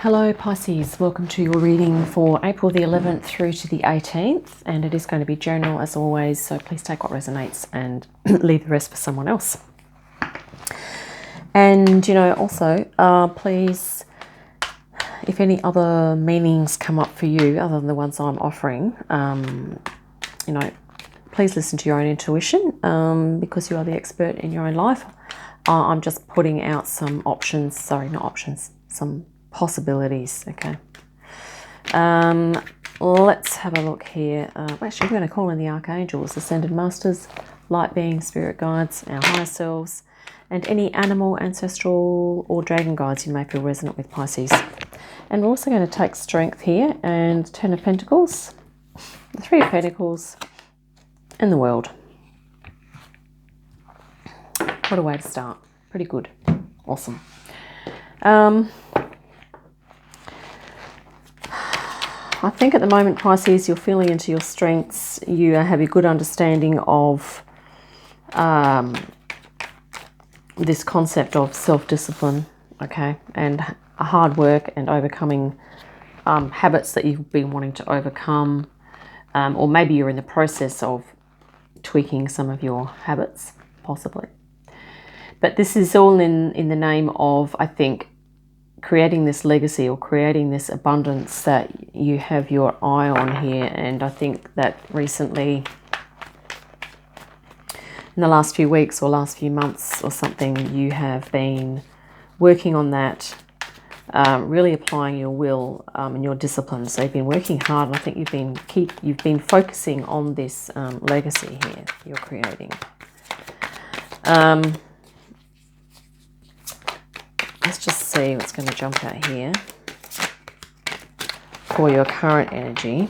Hello Pisces, welcome to your reading for April the 11th through to the 18th, and it is going to be general as always, so please take what resonates and leave the rest for someone else. And also please, if any other meanings come up for you other than the ones I'm offering, please listen to your own intuition because you are the expert in your own life. I'm just putting out some options, some possibilities. Okay, let's have a look here. Actually, we're going to call in the archangels, ascended masters, light beings, spirit guides, our higher selves, and any animal, ancestral or dragon guides you may feel resonant with, Pisces. And we're also going to take strength here and 10 of Pentacles, the 3 of Pentacles, and the World. What a way to start. Pretty good. Awesome. I think at the moment, Pisces, you're feeling into your strengths. You have a good understanding of this concept of self-discipline, okay, and hard work and overcoming habits that you've been wanting to overcome, or maybe you're in the process of tweaking some of your habits, possibly. But this is all in the name of, I think, creating this legacy or creating this abundance that you have your eye on here. And I think that recently, in the last few weeks or last few months or something, you have been working on that, really applying your will and your discipline. So you've been working hard, and I think you've been focusing on this legacy here you're creating. Let's just see what's going to jump out here for your current energy.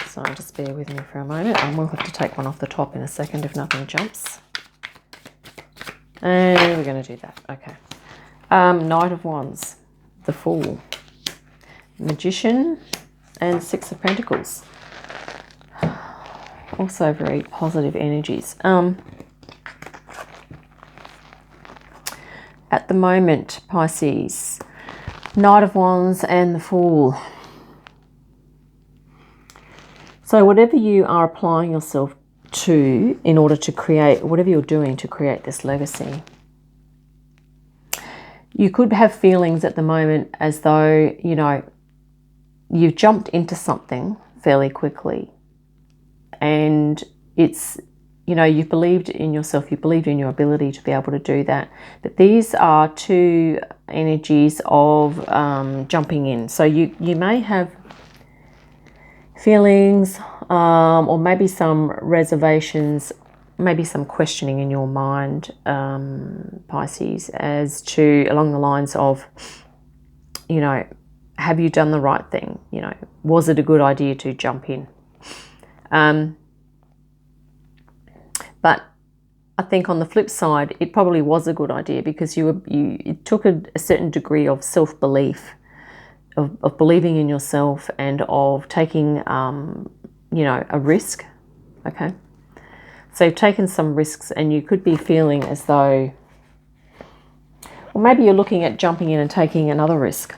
So just bear with me for a moment, and we'll have to take one off the top in a second if nothing jumps. And we're going to do that. Okay. Knight of Wands, the Fool, Magician, and 6 of Pentacles. Also very positive energies. At the moment, Pisces, Knight of Wands and the Fool. So whatever you are applying yourself to in order to create, whatever you're doing to create this legacy, you could have feelings at the moment as though, you've jumped into something fairly quickly. And it's, you've believed in yourself, you believed in your ability to be able to do that. But these are 2 energies of jumping in. So you may have feelings or maybe some reservations, maybe some questioning in your mind, Pisces, as to along the lines of, have you done the right thing? Was it a good idea to jump in? But I think on the flip side, it probably was a good idea because it took a certain degree of self-belief, of believing in yourself and of taking, a risk. Okay. So you've taken some risks, and you could be feeling as though, or maybe you're looking at jumping in and taking another risk.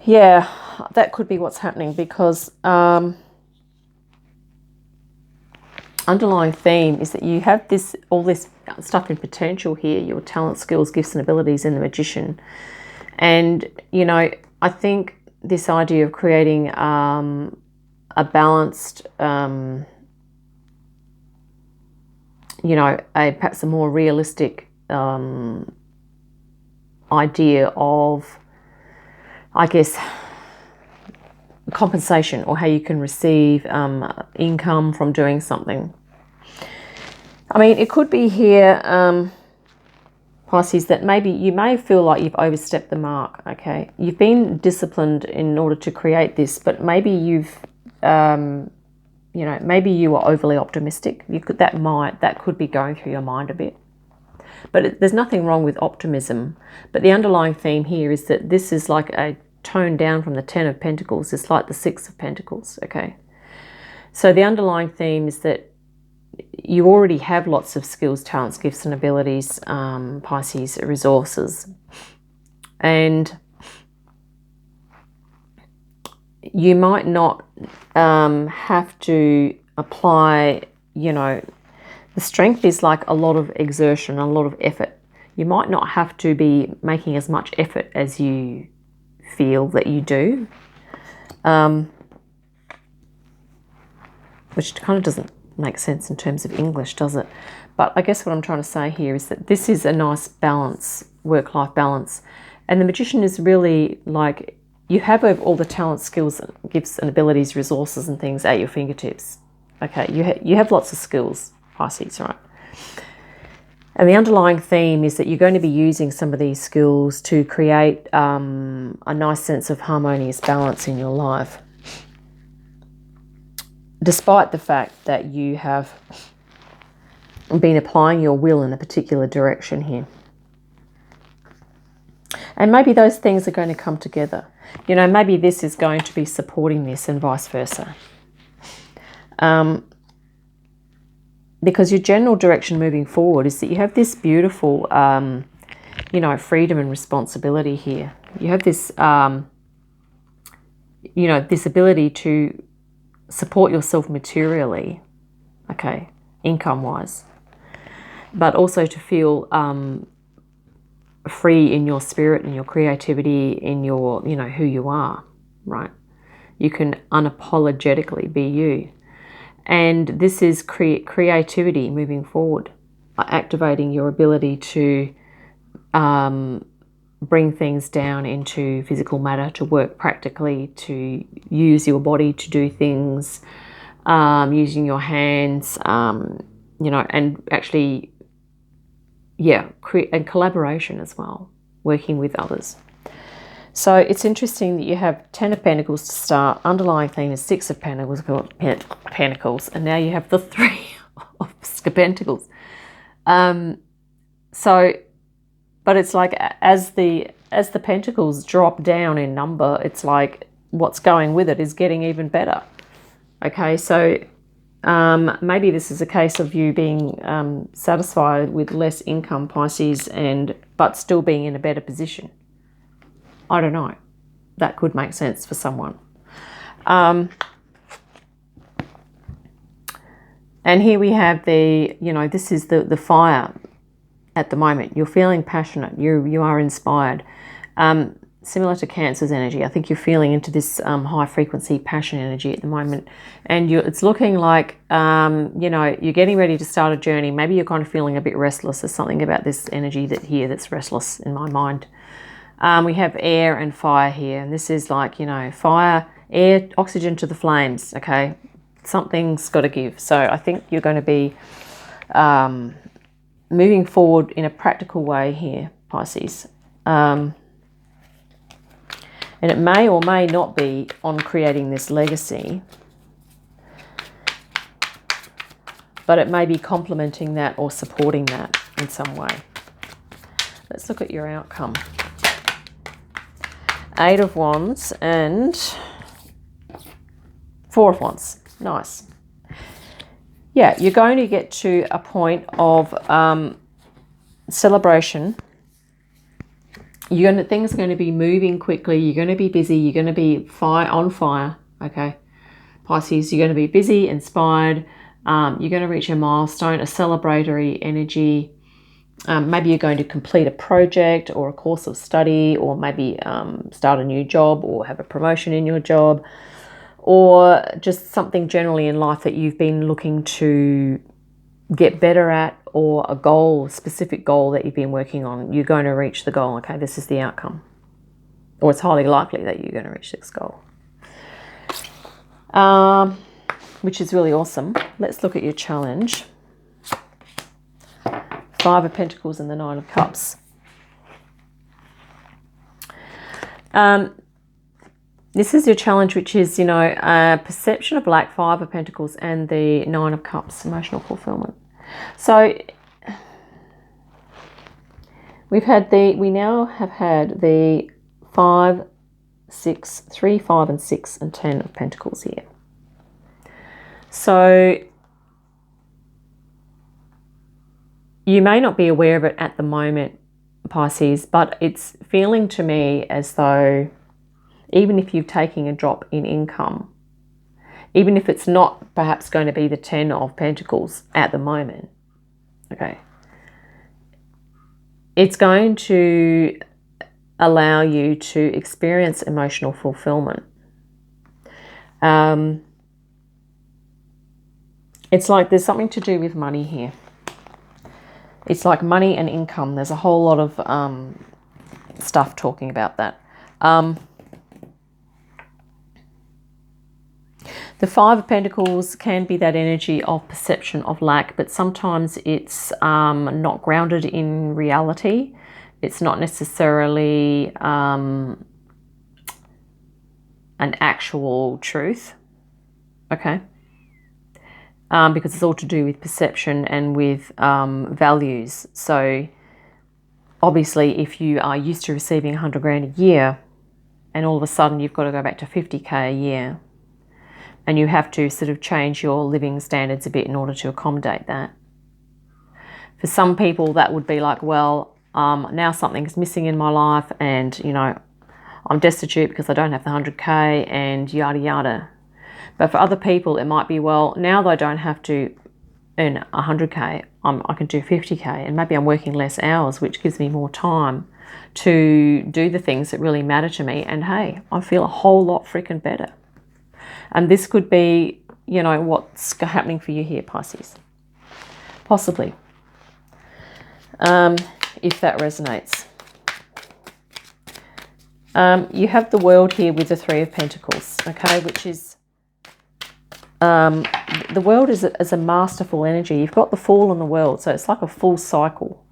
Yeah, that could be what's happening because underlying theme is that you have all this stuff in potential here, your talent, skills, gifts and abilities in the Magician. And, I think this idea of creating a balanced, perhaps a more realistic idea of, I guess, compensation, or how you can receive income from doing something. I mean, it could be here, Pisces, that maybe you may feel like you've overstepped the mark. Okay, you've been disciplined in order to create this, but maybe you've, maybe you were overly optimistic. That could be going through your mind a bit. But there's nothing wrong with optimism. But the underlying theme here is that this is like a tone down from the 10 of Pentacles. It's like the 6 of Pentacles, okay? So the underlying theme is that you already have lots of skills, talents, gifts and abilities, Pisces, resources. And you might not have to apply, the strength is like a lot of exertion, a lot of effort. You might not have to be making as much effort as you feel that you do, which kind of doesn't make sense in terms of English, does it? But I guess what I'm trying to say here is that this is a nice balance, work-life balance. And the Magician is really like, you have all the talents, skills, gifts and abilities, resources and things at your fingertips. Okay, you have lots of skills, Pisces, right? And the underlying theme is that you're going to be using some of these skills to create a nice sense of harmonious balance in your life, despite the fact that you have been applying your will in a particular direction here. And maybe those things are going to come together. Maybe this is going to be supporting this and vice versa. Because your general direction moving forward is that you have this beautiful, freedom and responsibility here. You have this, this ability to support yourself materially, okay, income-wise, but also to feel free in your spirit and your creativity, in your, who you are, right? You can unapologetically be you. And this is creativity moving forward, activating your ability to bring things down into physical matter, to work practically, to use your body to do things, using your hands, and actually, and collaboration as well, working with others. So it's interesting that you have 10 of Pentacles to start. Underlying theme is 6 of Pentacles, and now you have the 3 of Pentacles. But it's like as the Pentacles drop down in number, it's like what's going with it is getting even better. Okay, so maybe this is a case of you being satisfied with less income, Pisces, but still being in a better position. I don't know. That could make sense for someone. And here we have this is the fire at the moment. You're feeling passionate. You are inspired. Similar to Cancer's energy. I think you're feeling into this high frequency passion energy at the moment. And it's looking like, you're getting ready to start a journey. Maybe you're kind of feeling a bit restless. There's something about this energy that's restless in my mind. We have air and fire here, and this is like, fire, air, oxygen to the flames, okay? Something's got to give. So I think you're going to be moving forward in a practical way here, Pisces. And it may or may not be on creating this legacy, but it may be complementing that or supporting that in some way. Let's look at your outcome. 8 of Wands and 4 of Wands. Nice. Yeah, you're going to get to a point of celebration. Things are going to be moving quickly. You're going to be busy. You're going to be on fire. Okay, Pisces, you're going to be busy, inspired. You're going to reach a milestone, a celebratory energy. Maybe you're going to complete a project or a course of study, or maybe start a new job or have a promotion in your job, or just something generally in life that you've been looking to get better at, or a specific goal that you've been working on. You're going to reach the goal. Okay, this is the outcome. Or it's highly likely that you're going to reach this goal. Which is really awesome. Let's look at your challenge. 5 of Pentacles and the 9 of Cups. This is your challenge, which is, perception of lack, 5 of Pentacles and the 9 of Cups, emotional fulfillment. So we now have had the 3, 5 and 6 and 10 of Pentacles here. So you may not be aware of it at the moment, Pisces, but it's feeling to me as though even if you're taking a drop in income, even if it's not perhaps going to be the 10 of Pentacles at the moment, okay, it's going to allow you to experience emotional fulfillment. It's like there's something to do with money here. It's like money and income. There's a whole lot of stuff talking about that. The Five of Pentacles can be that energy of perception of lack, but sometimes it's not grounded in reality. It's not necessarily an actual truth, okay? Because it's all to do with perception and with values. So obviously if you are used to receiving 100 grand a year and all of a sudden you've got to go back to 50k a year, and you have to sort of change your living standards a bit in order to accommodate that. For some people that would be like, well, now something's missing in my life and, you know, I'm destitute because I don't have the 100k and yada yada. But for other people it might be, well, now that I don't have to earn 100k, I can do 50k, and maybe I'm working less hours, which gives me more time to do the things that really matter to me, and hey, I feel a whole lot freaking better. And this could be, you know, what's happening for you here, Pisces. Possibly. If that resonates. You have the World here with the Three of Pentacles, okay, which is, the World is a masterful energy. You've got the Fool and the World, so it's like a full cycle.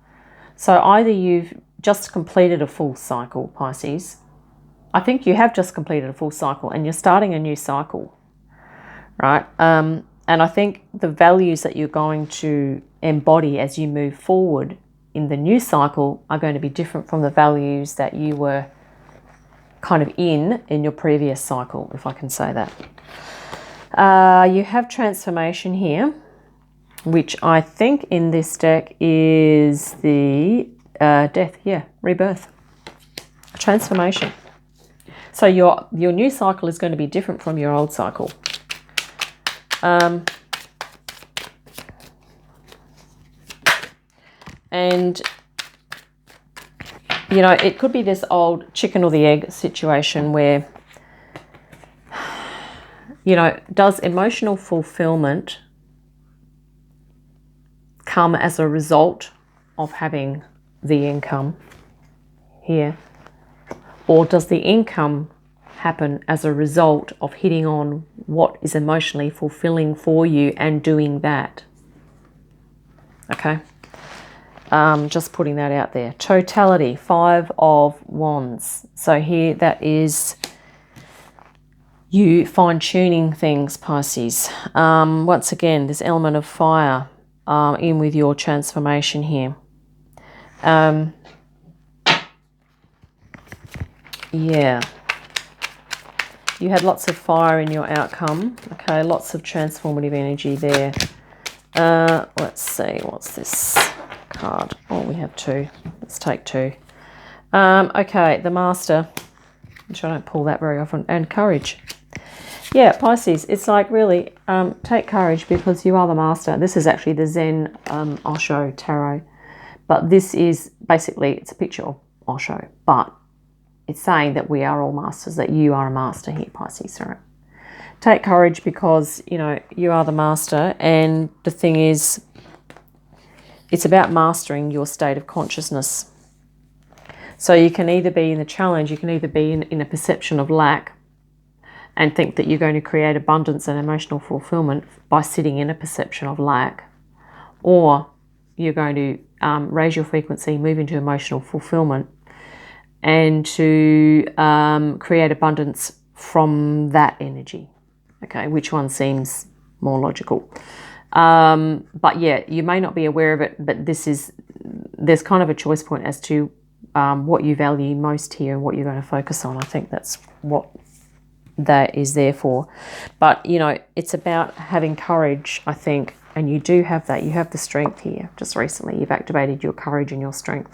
So either you've just completed a full cycle, Pisces. I think you have just completed a full cycle and you're starting a new cycle, right? And I think the values that you're going to embody as you move forward in the new cycle are going to be different from the values that you were kind of in your previous cycle, if I can say that. You have transformation here, which I think in this deck is the death, yeah, rebirth, transformation. So your new cycle is going to be different from your old cycle. And, you know, it could be this old chicken or the egg situation where, you know, does emotional fulfillment come as a result of having the income here? Or does the income happen as a result of hitting on what is emotionally fulfilling for you and doing that? Okay. Just putting that out there. Totality, Five of Wands. So here that is you fine-tuning things, Pisces. Once again, this element of fire in with your transformation here. Yeah. You had lots of fire in your outcome. Okay, lots of transformative energy there. Let's see, what's this card? Oh, we have two. Let's take two. Okay, the Master, which I don't pull that very often, and Courage. Yeah, Pisces, it's like really take courage because you are the Master. This is actually the Zen Osho Tarot. But this is basically, it's a picture of Osho, but it's saying that we are all masters, that you are a master here, Pisces. Right? Take courage because, you know, you are the master. And the thing is, it's about mastering your state of consciousness. So you can either be in the challenge, you can either be in a perception of lack and think that you're going to create abundance and emotional fulfillment by sitting in a perception of lack, or you're going to raise your frequency, move into emotional fulfillment, and to create abundance from that energy. Okay, which one seems more logical? But yeah, you may not be aware of it, but there's kind of a choice point as to what you value most here and what you're going to focus on. I think that's what that is there for. But, you know, it's about having courage, I think, and you do have that. You have the strength here. Just recently, you've activated your courage and your strength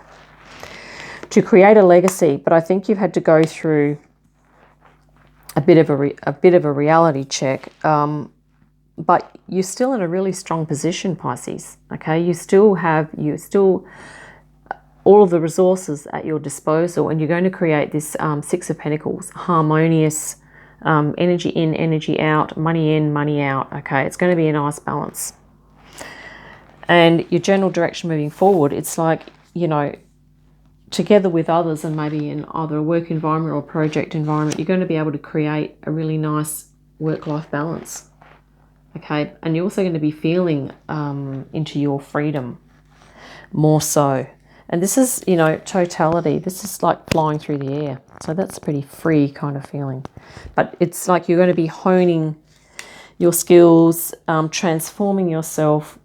to create a legacy. But I think you've had to go through a bit of a reality check. But you're still in a really strong position, Pisces. Okay, you still all of the resources at your disposal, and you're going to create this Six of Pentacles, harmonious energy in, energy out, money in, money out. Okay, it's going to be a nice balance. And your general direction moving forward, it's like, you know, together with others and maybe in either a work environment or project environment, you're going to be able to create a really nice work-life balance. Okay, and you're also going to be feeling into your freedom more so. And this is, you know, totality. This is like flying through the air. So that's a pretty free kind of feeling. But it's like you're going to be honing your skills, transforming yourself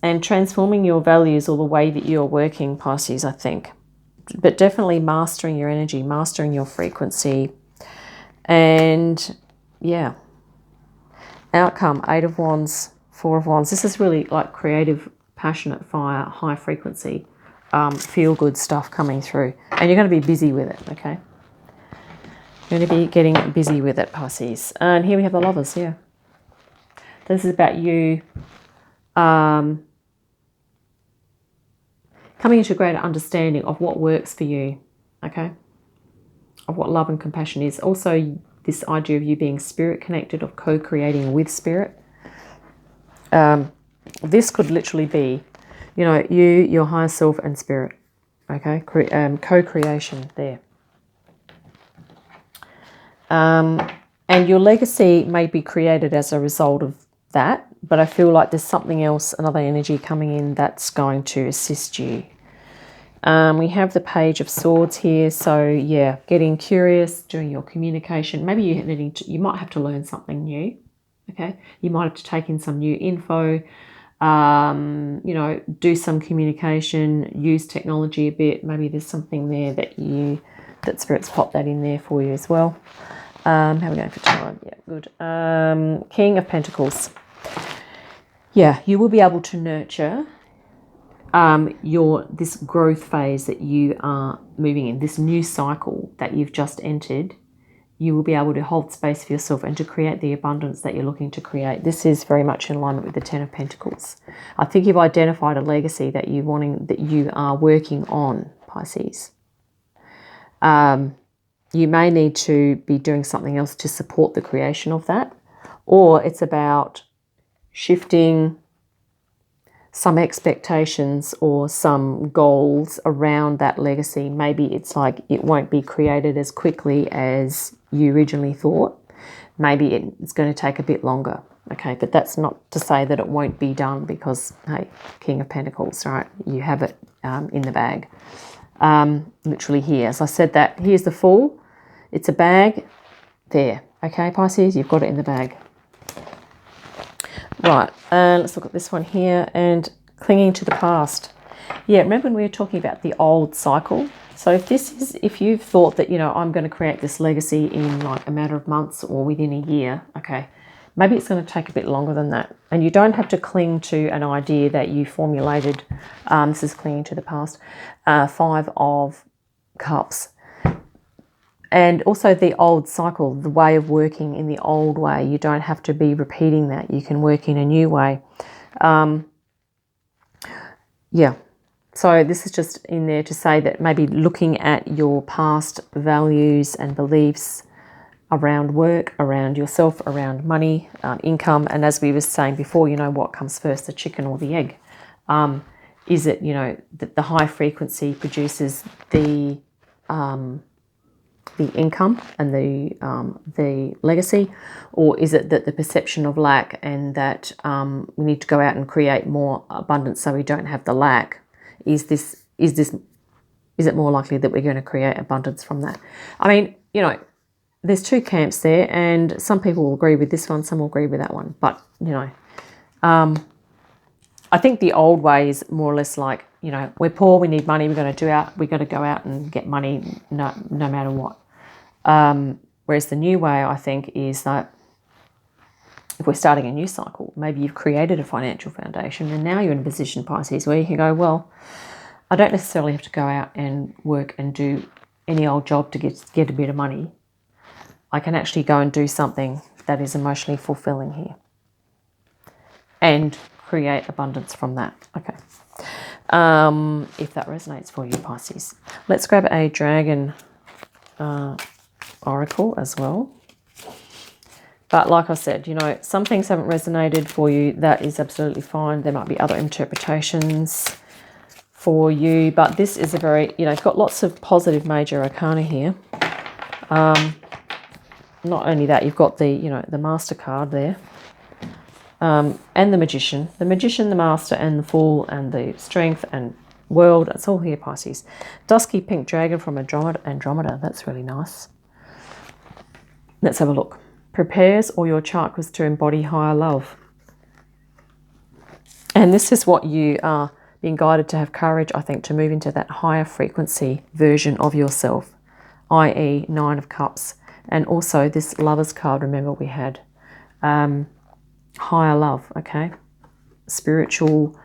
and transforming your values or the way that you're working, Pisces, I think. But definitely mastering your energy, mastering your frequency. And yeah. Outcome, 8 of Wands, 4 of Wands. This is really like creative, passionate fire, high frequency, feel-good stuff coming through. And you're going to be busy with it, okay? You're going to be getting busy with it, Pisces. And here we have the Lovers, yeah. This is about you coming into a greater understanding of what works for you, okay? Of what love and compassion is. Also, this idea of you being spirit connected, of co-creating with spirit. This could literally be, you know, you, your higher self and spirit, okay? Co-creation there. And your legacy may be created as a result of that, but I feel like there's something else, another energy coming in that's going to assist you. We have the Page of Swords here. So yeah, getting curious, doing your communication. Maybe you might have to learn something new. Okay, you might have to take in some new info. You know, do some communication, use technology a bit. Maybe there's something there that Spirit's popped that in there for you as well. How are we going for time? Yeah, good. King of Pentacles. Yeah, you will be able to nurture this growth phase that you are moving in, this new cycle that you've just entered. You will be able to hold space for yourself and to create the abundance that you're looking to create. This is very much in alignment with the Ten of Pentacles. I think you've identified a legacy that you are working on, Pisces. You may need to be doing something else to support the creation of that, or it's about shifting some expectations or some goals around that legacy. Maybe it's like it won't be created as quickly as you originally thought. Maybe it's going to take a bit longer. Okay, but that's not to say that it won't be done because, hey, King of Pentacles, right? You have it in the bag. Literally here. As I said that, here's the Fool. It's a bag there. Okay, Pisces, you've got it in the bag. Right, let's look at this one here. And clinging to the past. Yeah, remember when we were talking about the old cycle? So if you've thought that, you know, I'm going to create this legacy in like a matter of months or within a year, okay, maybe it's going to take a bit longer than that. And you don't have to cling to an idea that you formulated. This is clinging to the past. 5 of Cups. And also the old cycle, the way of working in the old way. You don't have to be repeating that. You can work in a new way. Yeah. So this is just in there to say that maybe looking at your past values and beliefs around work, around yourself, around money, income. And as we were saying before, you know, what comes first, the chicken or the egg? Is it, you know, the high frequency produces the income and the legacy, or is it that the perception of lack and that we need to go out and create more abundance so we don't have the lack? Is it more likely that we're going to create abundance from that? I mean, you know, there's two camps there, and some people will agree with this one, some will agree with that one. But you know, I think the old way is more or less like, you know, we're poor, we need money, we've got to go out and get money no matter what. Whereas the new way, I think, is that if we're starting a new cycle, maybe you've created a financial foundation and now you're in a position, Pisces, where you can go, well, I don't necessarily have to go out and work and do any old job to get a bit of money. I can actually go and do something that is emotionally fulfilling here and create abundance from that. Okay. If that resonates for you, Pisces. Let's grab a dragon oracle as well. But like I said, you know, some things haven't resonated for you. That is absolutely fine. There might be other interpretations for you. But this is a very, you know, it's got lots of positive major arcana here. Not only that, you've got the, you know, the Master card there. And the Magician. The Magician, the Master, and the Fool, and the Strength, and World. It's all here, Pisces. Dusky Pink Dragon from Andromeda. That's really nice. Let's have a look. Prepares all your chakras to embody higher love. And this is what you are being guided to have courage, I think, to move into that higher frequency version of yourself, i.e. Nine of Cups. And also this Lover's card, remember we had higher love, okay? Spiritual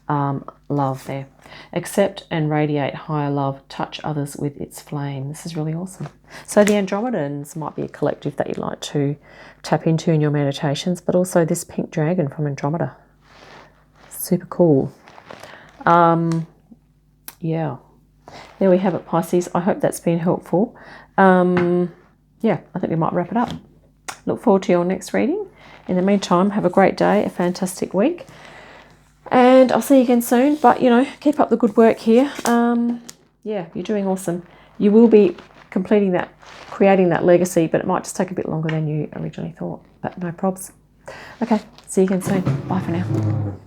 love there. Accept and radiate higher love. Touch others with its flame. This is really awesome. So the Andromedans might be a collective that you'd like to tap into in your meditations, but also this pink dragon from Andromeda. Super cool. Yeah. There we have it, Pisces. I hope that's been helpful. Yeah, I think we might wrap it up. Look forward to your next reading. In the meantime, have a great day, a fantastic week. And I'll see you again soon. But, you know, keep up the good work here. Yeah, you're doing awesome. You will be completing that, creating that legacy, but it might just take a bit longer than you originally thought. But no probs. Okay, see you again soon. Bye for now.